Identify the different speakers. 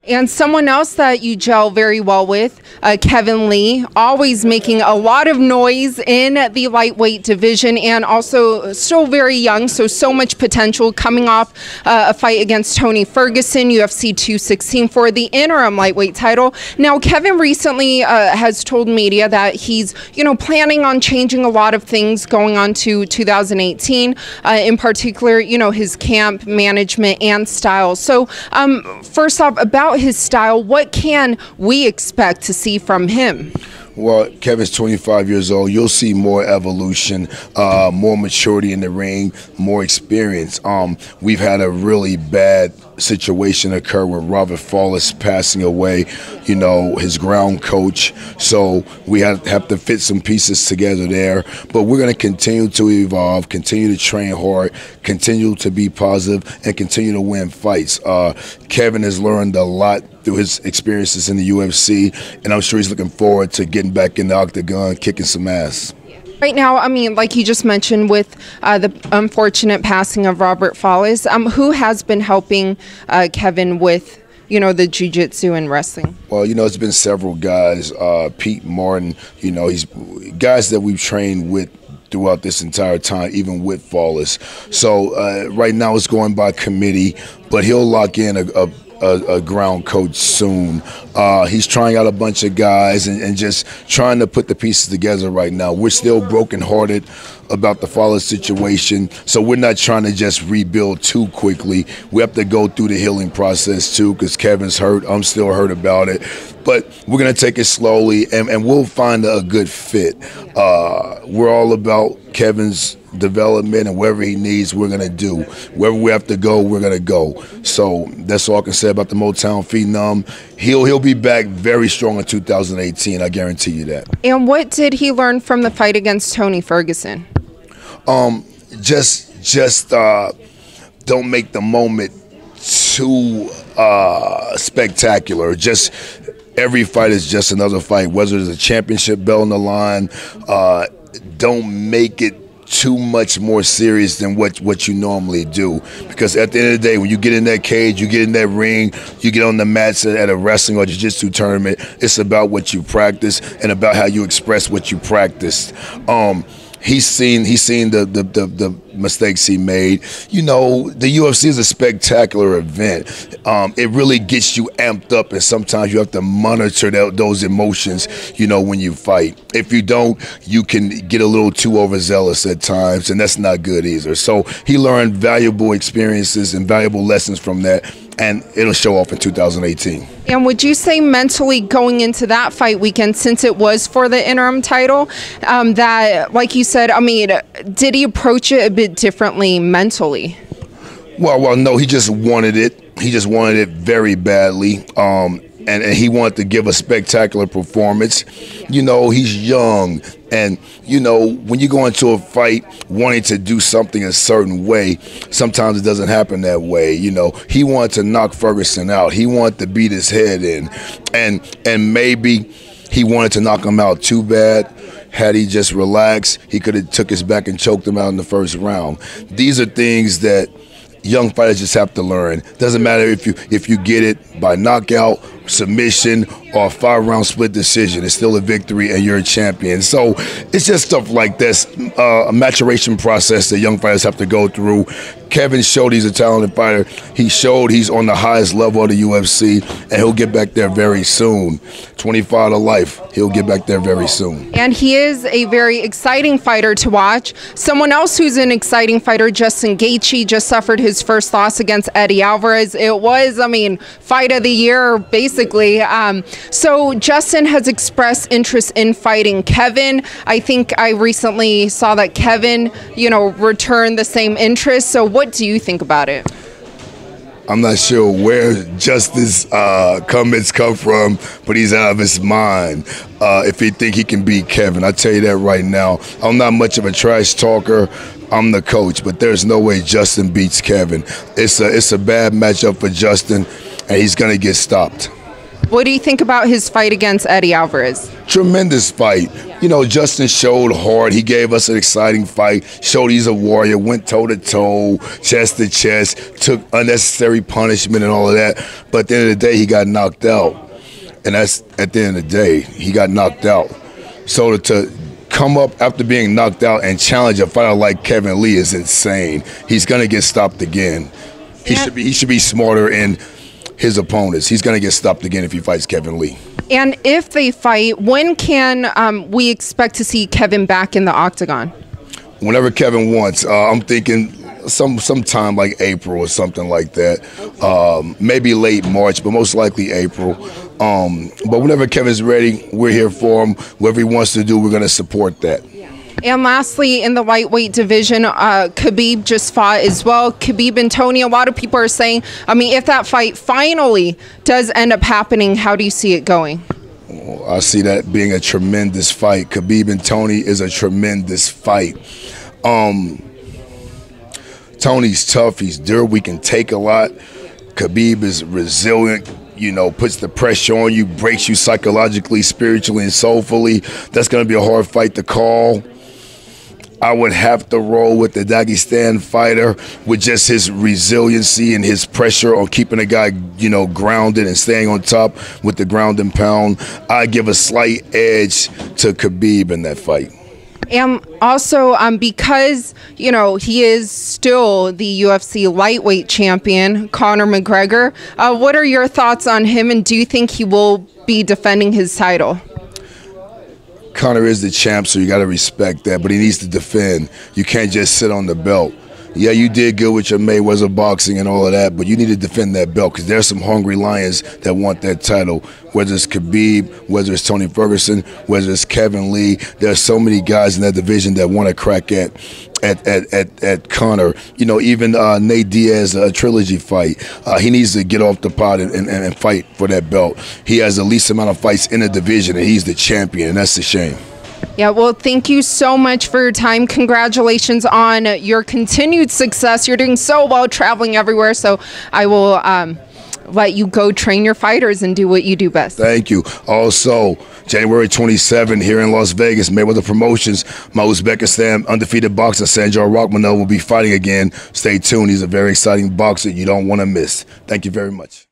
Speaker 1: And someone else that you gel very well with, Kevin Lee, always making a lot of noise in the lightweight division and also still very young, so much potential, coming off a fight against Tony Ferguson, UFC 216 for the interim lightweight title. Now, Kevin recently has told media that he's, planning on changing a lot of things going on to 2018, in particular, his camp management and style. So first off, about his style, what can we expect to see from him?
Speaker 2: Well, Kevin's 25 years old. You'll see more evolution, more maturity in the ring, more experience. We've had a really bad situation occur with Robert Fowler passing away, his ground coach. So we have to fit some pieces together there. But we're going to continue to evolve, continue to train hard, continue to be positive, and continue to win fights. Kevin has learned a lot through his experiences in the UFC, and I'm sure he's looking forward to getting back in the octagon, kicking some ass.
Speaker 1: Right now, like you just mentioned with the unfortunate passing of Robert Fowler, who has been helping Kevin with, the jiu-jitsu and wrestling?
Speaker 2: Well, it's been several guys. Pete Martin, he's guys that we've trained with throughout this entire time, even with Fowler. So right now it's going by committee, but he'll lock in a ground coach soon. He's trying out a bunch of guys and just trying to put the pieces together right now. We're still brokenhearted about the Fowler situation, so we're not trying to just rebuild too quickly. We have to go through the healing process too, because Kevin's hurt. I'm still hurt about it. But we're going to take it slowly, and we'll find a good fit. We're all about Kevin's development, and wherever he needs, we're going to do. Wherever we have to go, we're going to go. So that's all I can say about the Motown Phenom. He'll be back very strong in 2018. I guarantee you that. And
Speaker 1: what did he learn from the fight against Tony Ferguson?
Speaker 2: Just don't make the moment too spectacular. Just every fight is just another fight. Whether there's a championship belt on the line, don't make it too much more serious than what you normally do, because at the end of the day, when you get in that cage, you get in that ring, you get on the mats at a wrestling or jiu-jitsu tournament, it's about what you practice and about how you express what you practiced. He's seen the mistakes he made. The UFC is a spectacular event. It really gets you amped up, and sometimes you have to monitor those emotions, when you fight. If you don't, you can get a little too overzealous at times, and that's not good either. So he learned valuable experiences and valuable lessons from that, and it'll show off in 2018.
Speaker 1: And would you say mentally going into that fight weekend, since it was for the interim title, that, like you said, did he approach it a bit differently mentally?
Speaker 2: Well, no, he just wanted it. He just wanted it very badly. And he wanted to give a spectacular performance. He's young. And, when you go into a fight wanting to do something a certain way, sometimes it doesn't happen that way. He wanted to knock Ferguson out. He wanted to beat his head in. And maybe he wanted to knock him out too bad. Had he just relaxed, he could have took his back and choked him out in the first round. These are things that young fighters just have to learn. Doesn't matter if you get it by knockout, submission, or a 5-round split decision. It's still a victory, and you're a champion. So it's just stuff like this, a maturation process that young fighters have to go through. Kevin showed he's a talented fighter. He showed he's on the highest level of the UFC, and he'll get back there very soon. 25 to life. He'll get back there very soon.
Speaker 1: And he is a very exciting fighter to watch. Someone else who's an exciting fighter, Justin Gaethje, just suffered his first loss against Eddie Alvarez. It was, fight of the year, basically. So Justin has expressed interest in fighting Kevin. I think I recently saw that Kevin, returned the same interest. So what do you think about it?
Speaker 2: I'm not sure where Justin's comments come from, but he's out of his mind if he think he can beat Kevin. I tell you that right now. I'm not much of a trash talker. I'm the coach, but there's no way Justin beats Kevin. It's a bad matchup for Justin, and he's going to get stopped.
Speaker 1: What do you think about his fight against Eddie Alvarez?
Speaker 2: Tremendous fight. You know, Justin showed hard. He gave us an exciting fight, showed he's a warrior, went toe-to-toe, chest to chest, took unnecessary punishment and all of that. But at the end of the day, he got knocked out. And that's, at the end of the day, he got knocked out. So to come up after being knocked out and challenge a fighter like Kevin Lee is insane. He's going to get stopped again. He should be smarter in his opponents. He's going to get stopped again if he fights Kevin Lee.
Speaker 1: And if they fight, when can we expect to see Kevin back in the octagon?
Speaker 2: Whenever Kevin wants. I'm thinking sometime like April or something like that. Maybe late March, but most likely April. But whenever Kevin's ready, we're here for him. Whatever he wants to do, we're going to support that.
Speaker 1: And lastly, in the lightweight division, Khabib just fought as well. Khabib and Tony, a lot of people are saying, I mean, if that fight finally does end up happening, how do you see it going?
Speaker 2: Well, I see that being a tremendous fight. Khabib and Tony is a tremendous fight. Tony's tough. He's durable. We can take a lot. Khabib is resilient. You know, puts the pressure on you, breaks you psychologically, spiritually, and soulfully. That's going to be a hard fight to call. I would have to roll with the Dagestan fighter with just his resiliency and his pressure on keeping a guy, you know, grounded and staying on top with the ground and pound. I give a slight edge to Khabib in that fight.
Speaker 1: And also, because, you know, he is still the UFC lightweight champion, Conor McGregor, what are your thoughts on him, and do you think he will be defending his title?
Speaker 2: Conor is the champ, so you got to respect that, but he needs to defend. You can't just sit on the belt. Yeah, you did good with your Mayweather boxing and all of that, but you need to defend that belt because there's some hungry lions that want that title, whether it's Khabib, whether it's Tony Ferguson, whether it's Kevin Lee. There's so many guys in that division that want to crack at Conor. You know, even Nate Diaz, a trilogy fight. He needs to get off the pot and fight for that belt. He has the least amount of fights in the division, and he's the champion, and that's a shame.
Speaker 1: Yeah, well, thank you so much for your time. Congratulations on your continued success. You're doing so well traveling everywhere, so I will let you go train your fighters and do what you do best.
Speaker 2: Thank you. Also, January 27 here in Las Vegas, Mayweather Promotions, my Uzbekistan undefeated boxer Sanjar Rachmanov will be fighting again. Stay tuned. He's a very exciting boxer you don't want to miss. Thank you very much.